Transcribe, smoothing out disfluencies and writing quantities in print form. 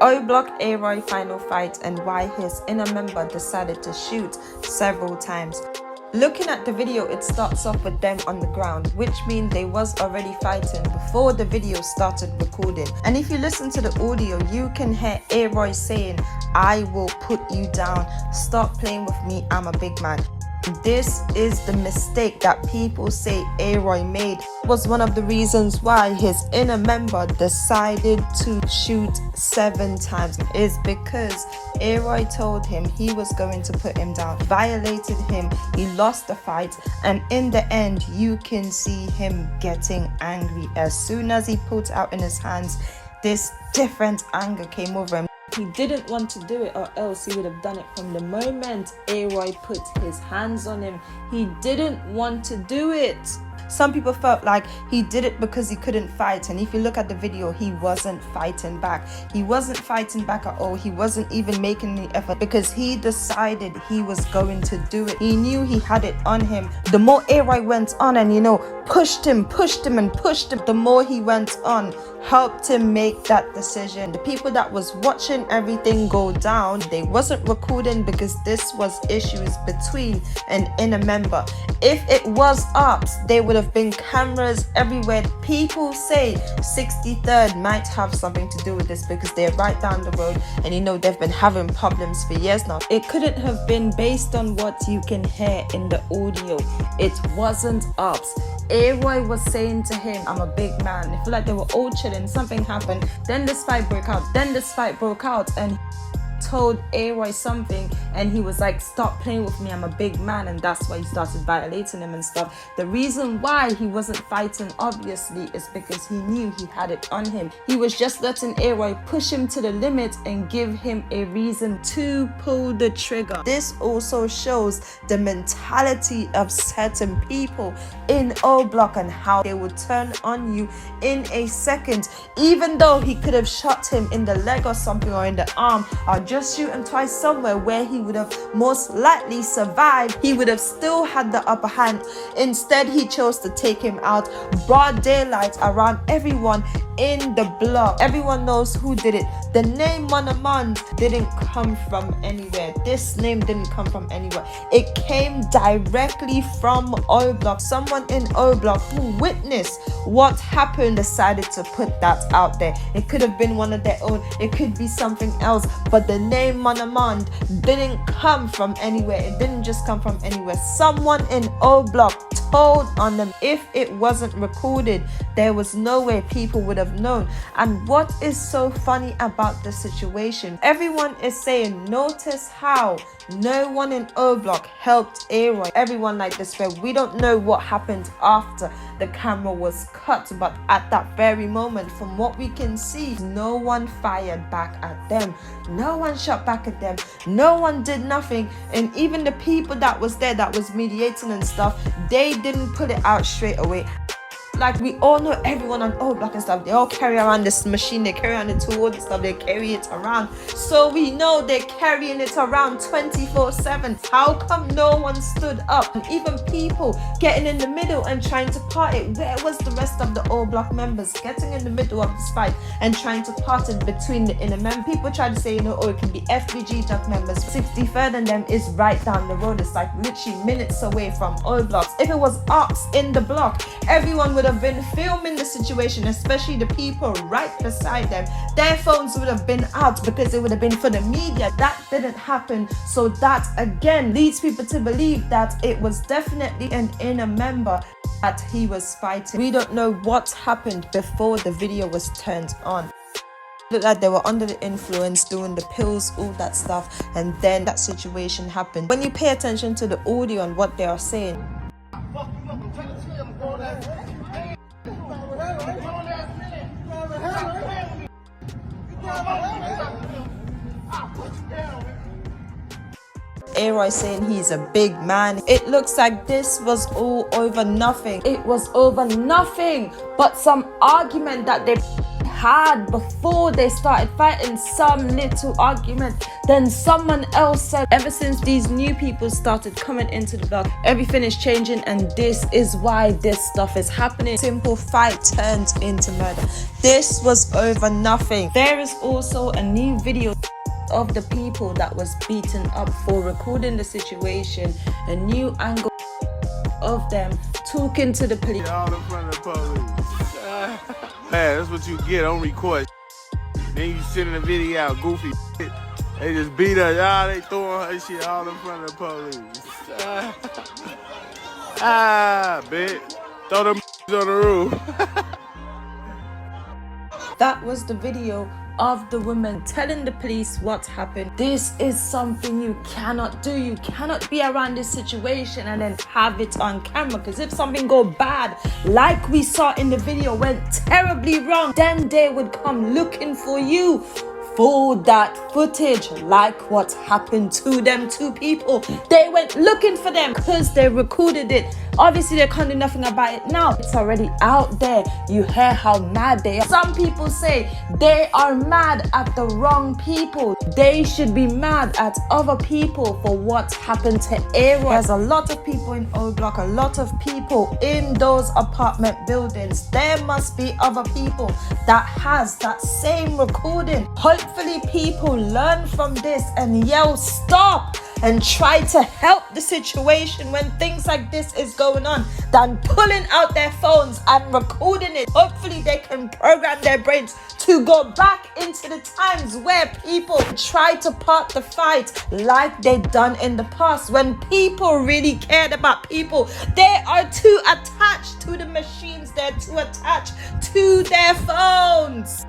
Oblock ARoy final fight and why his inner member decided to shoot several times. Looking at the video, it starts off with them on the ground, which means they was already fighting before the video started recording. And if you listen to the audio, you can hear ARoy saying, "I will put you down, stop playing with me, I'm a big man." This is the mistake that people say ARoy made. It was one of the reasons why his inner member decided to shoot 7 times, is because ARoy told him he was going to put him down, violated him, he lost the fight, and in the end you can see him getting angry. As soon as he put out in his hands, this different anger came over him. He didn't want to do it, or else he would have done it from the moment ARoy put his hands on him. He didn't want to do it. Some people felt like he did it because he couldn't fight, and if you look at the video, he wasn't fighting back. He wasn't fighting back at all. He wasn't even making any effort because he decided he was going to do it. He knew he had it on him. The more ARoy went on and pushed him, the more he went on, helped him make that decision. The people that was watching everything go down, they wasn't recording because this was issues between an inner member. If it was ops, there would have been cameras everywhere. People say 63rd might have something to do with this because they're right down the road, and they've been having problems for years now. It couldn't have been based on what you can hear in the audio. It wasn't ops. ARoy was saying to him, "I'm a big man." It felt like they were all chilling. Something happened. Then this fight broke out. And told ARoy something, and he was like, "Stop playing with me, I'm a big man," and that's why he started violating him and stuff. The reason why he wasn't fighting, obviously, is because he knew he had it on him. He was just letting ARoy push him to the limit and give him a reason to pull the trigger. This also shows the mentality of certain people in Oblock and how they would turn on you in a second, even though he could have shot him in the leg or something, or in the arm, or just shoot him twice somewhere where he would have most likely survived. He would have still had the upper hand. Instead, he chose to take him out broad daylight around everyone in the block. Everyone knows who did it. The name Mond didn't come from anywhere. This name didn't come from anywhere. It came directly from Oblock. Someone in Oblock who witnessed what happened decided to put that out there. It could have been one of their own. It could be something else. But the name Mond didn't come from anywhere. It didn't just come from anywhere. Someone in Oblock told on them. If it wasn't recorded, there was no way people would have known. And what is so funny about the situation, everyone is saying, notice how no one in Oblock helped ARoy. Everyone like this, where we don't know what happened after the camera was cut, but at that very moment, from what we can see, no one fired back at them. No one shot back at them. No one did nothing. And even the people that was there, that was mediating and stuff, they didn't put it out straight away. Like, we all know everyone on Oblock and stuff, they all carry around this machine, they carry around the tool and stuff, they carry it around. So we know they're carrying it around 24/7. How come no one stood up? And even people getting in the middle and trying to part it. Where was the rest of the Oblock members getting in the middle of this fight and trying to part it between the inner members? People try to say, oh, it can be FBG Duck members. 63rd and them is right down the road. It's like literally minutes away from Oblock. If it was ops in the block, everyone would have been filming the situation, especially the people right beside them. Their phones would have been out because it would have been for the media. That didn't happen. So that again leads people to believe that it was definitely an inner member that he was fighting. We don't know what happened before the video was turned on. Looked like they were under the influence, doing the pills, all that stuff, and then that situation happened. When you pay attention to the audio and what they are saying, ARoy saying he's a big man. It looks like this was all over nothing. It was over nothing but some argument that they had before they started fighting some little argument. Then someone else said, ever since these new people started coming into the block, everything is changing, and this is why this stuff is happening. Simple fight turned into murder. This was over nothing. There is also a new video of the people that was beaten up for recording the situation, a new angle of them talking to the police. All in front of the police. Man, that's what you get on record. Then you sending the video out, goofy shit. They just beat us. They throwing her shit all in front of the police. Bitch. Throw them on the roof. That was the video of the woman telling the police what happened. This is something you cannot do. You cannot be around this situation and then have it on camera, because if something go bad, like we saw in the video, went terribly wrong, then they would come looking for you for that footage, like what happened to them two people. They went looking for them because they recorded it. Obviously they can't do nothing about it now. It's already out there. You hear how mad they are. Some people say they are mad at the wrong people. They should be mad at other people for what happened to ARoy. There's a lot of people in Oblock, a lot of people in those apartment buildings. There must be other people that has that same recording. Hopefully people learn from this and yell stop and try to help the situation when things like this is going on, than pulling out their phones and recording it. Hopefully they can program their brains to go back into the times where people try to part the fight like they done in the past, when people really cared about people. They are too attached to the machines, they're too attached to their phones.